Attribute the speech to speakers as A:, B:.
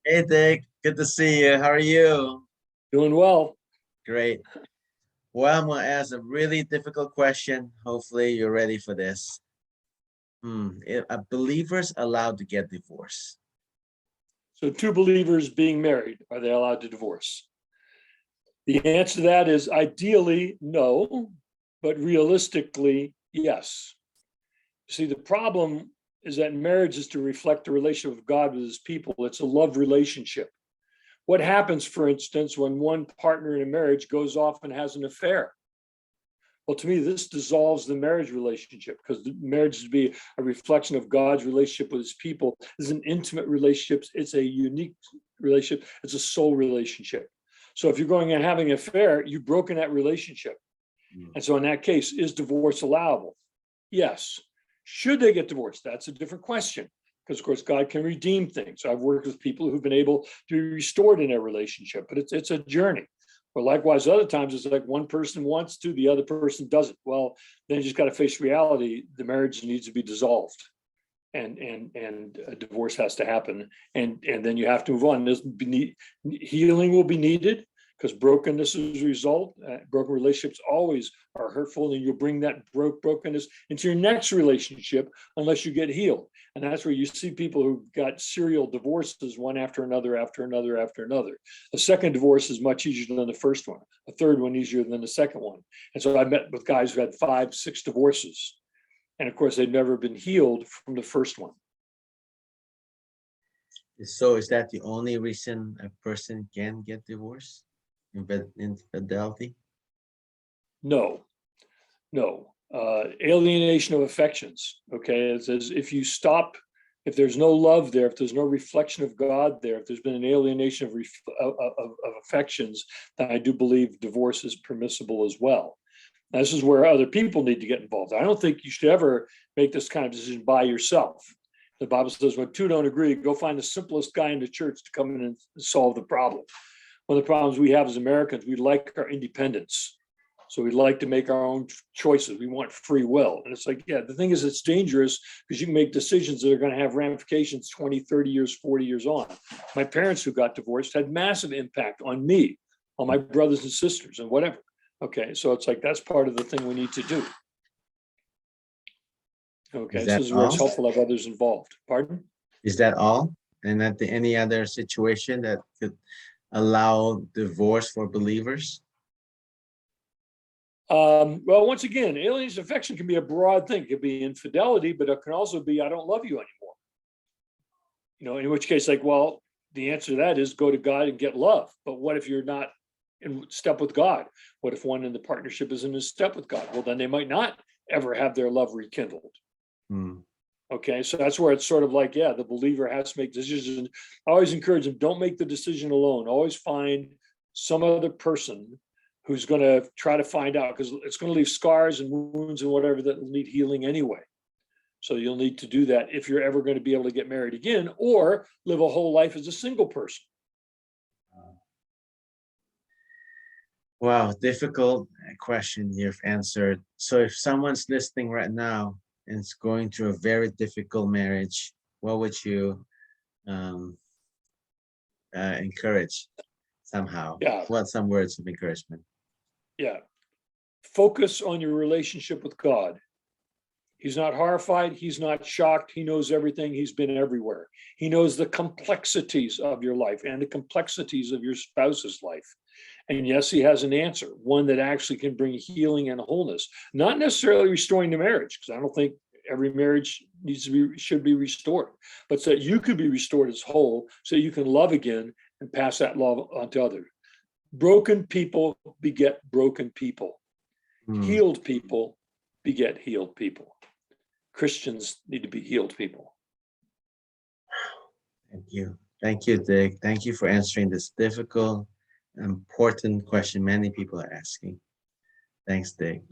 A: Hey Dick, good to see you. How are you?
B: Doing well.
A: Great. Well, I'm gonna ask a really difficult question. Hopefully you're ready for this. Are believers allowed to get divorced?
B: So, two believers being married, are they allowed to divorce? The answer to that is ideally no, but realistically, yes. See, the problem is that marriage is to reflect the relationship of God with his people. It's a love relationship. What happens, for instance, when one partner in a marriage goes off and has an affair? Well, to me, this dissolves the marriage relationship because the marriage is to be a reflection of God's relationship with his people. It's an intimate relationship. It's a unique relationship. It's a soul relationship. So if you're going and having an affair, you've broken that relationship. And so in that case, is divorce allowable? Yes. Should they get divorced? That's a different question. Because of course, God can redeem things. I've worked with people who've been able to be restored in their relationship, but it's a journey. But likewise, other times it's like one person wants to, the other person doesn't. Well, then you just got to face reality. The marriage needs to be dissolved, and a divorce has to happen, and then you have to move on. Healing will be needed because brokenness is a result. Broken relationships always are hurtful, and you'll bring that brokenness into your next relationship unless you get healed. And that's where you see people who got serial divorces, one after another, after another, after another. The second divorce is much easier than the first one. A third one easier than the second one. And so I met with guys who had 5, 6 divorces. And of course, they'd never been healed from the first one.
A: So is that the only reason a person can get divorced? Infidelity?
B: No. Alienation of affections. Okay, it says if you stop, if there's no love there, if there's no reflection of God there, if there's been an alienation of affections, then I do believe divorce is permissible as well. Now, this is where other people need to get involved. I don't think you should ever make this kind of decision by yourself. The Bible says when two don't agree, go find the simplest guy in the church to come in and solve the problem. One of the problems we have as Americans, we like our independence. So we like to make our own choices. We want free will. And it's like, yeah, the thing is, it's dangerous because you can make decisions that are going to have ramifications 20, 30 years, 40 years on. My parents who got divorced had massive impact on me, on my brothers and sisters and whatever. Okay, so it's like, that's part of the thing we need to do. Okay, so this is where it's helpful to have others involved. Pardon?
A: Is that all? And that any other situation that could allow divorce for believers?
B: Well, once again, alienation of affection can be a broad thing. It could be infidelity, but it can also be, I don't love you anymore. You know, in which case, like, well, the answer to that is go to God and get love. But what if you're not in step with God? What if one in the partnership isn't in step with God? Well, then they might not ever have their love rekindled. Okay, so that's where it's sort of like, yeah, the believer has to make decisions. I always encourage them, don't make the decision alone. Always find some other person who's going to try to find out, because it's going to leave scars and wounds and whatever that will need healing anyway. So you'll need to do that if you're ever going to be able to get married again or live a whole life as a single person.
A: Wow, difficult question you've answered. So if someone's listening right now and is going through a very difficult marriage, what would you encourage somehow?
B: Yeah.
A: What some words of encouragement?
B: Yeah. Focus on your relationship with God. He's not horrified. He's not shocked. He knows everything. He's been everywhere. He knows the complexities of your life and the complexities of your spouse's life. And yes, he has an answer, one that actually can bring healing and wholeness, not necessarily restoring the marriage, because I don't think every marriage should be restored, but so that you could be restored as whole, so you can love again and pass that love on to others. Broken people beget broken people. Healed people beget healed people. Christians need to be healed people.
A: Thank you. Thank you, Dick. Thank you for answering this difficult, important question many people are asking. Thanks, Dick.